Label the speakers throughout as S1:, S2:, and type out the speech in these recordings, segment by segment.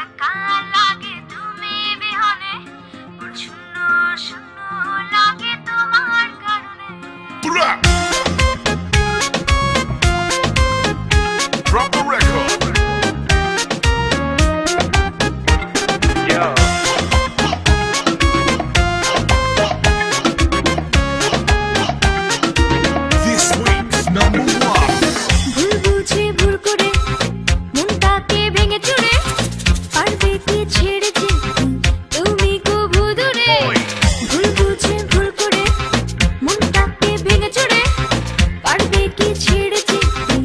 S1: একা লাগে তুমি বিহনে, শূন্য শূন্য লাগে তোমার কারণে।
S2: Drop the record. Yeah. This week's number one.
S1: ভুল বুঝে ভুল করে মনটাকে ভেঙে চুরে, পারবে কি ছেড়ে যেতে তুমি কবু দূরে। ভুল বুঝে ভুল করে মনটাকে ভেঙে চুরে, পারবে কি ছেড়ে যেতে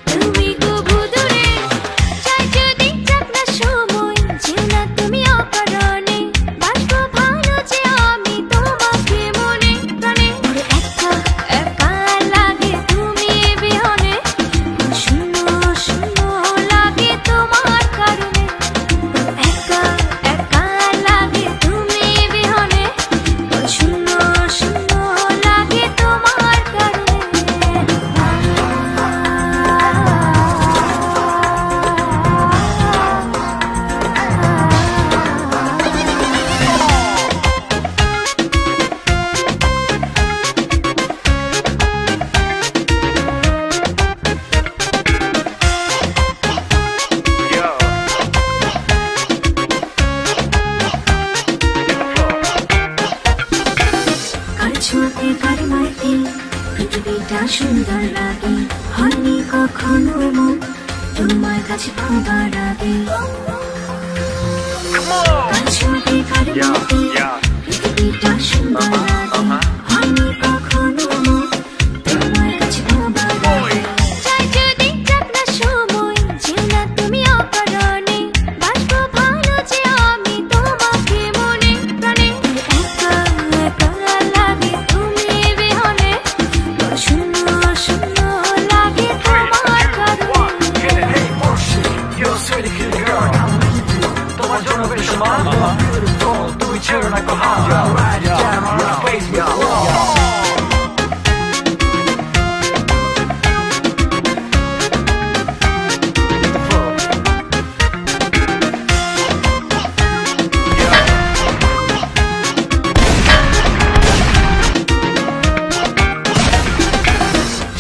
S1: তুমি কবু দূরে। চাই যদি যাক না সময়, যেও না তুমি অকারণে, বাসবো ভালো যে আমি তোমাকে মনে প্রাণে। একা একা লাগে তুমি বিহনে, শূন্য শূন্য লাগে তোমার কারণে। একা একা লাগে তুমি বিহনে, শূন্য শূন্য লাগে তোমার কারণে।
S2: Yeah.
S1: কার ছোঁয়াতে কার মাইতে পৃথিবীটা সুন্দর লাগে, হয়নি কখনো এমন তোমার কাছে পাবার আগে।
S2: Come on.
S1: Car ছোঁয়াতে car মাইতে
S2: Yeah.
S1: পৃথিবীটা সুন্দর লাগে, হয়নি কখনো এমন তোমার কাছে পাবার আগে। চাই যদি যাক না সময়, যেও না তুমি অকারণে, বাসবো ভালো যে আমি তোমাকে মনে প্রাণে। একা একা লাগে তুমি বিহনে, শূন্য শূন্য লাগে তোমার কারণে।
S2: Hey, bullshit. You're a sweetie kitty girl. তোমার জন্য বেশ সমান। Beautiful. তুমি ছেড়ো না কো হাত। Right down on your face, me wrong.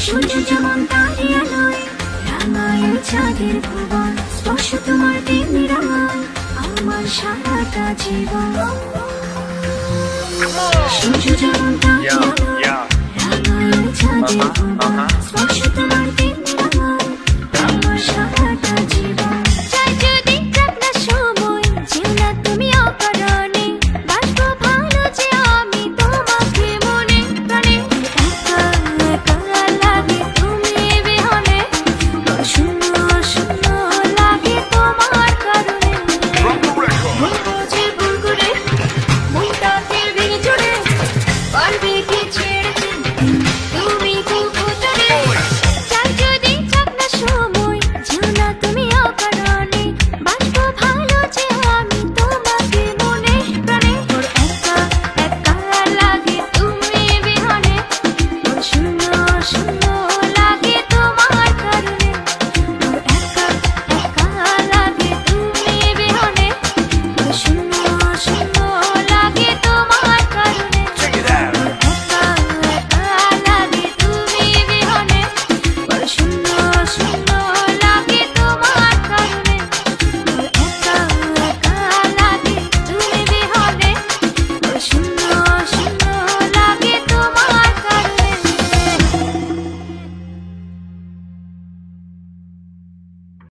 S1: সূর্য যেমন তারে আলোয় রাঙায় চাঁদের ভুবন, স্পর্শ তোমার তেমনি রাঙায় আমার সারাটা জীবন। সূর্য যেমন তারে
S2: Yeah.
S1: আলোয়
S2: Yeah.
S1: রাঙায় চাঁদের ভুবন, স্পর্শ তোমার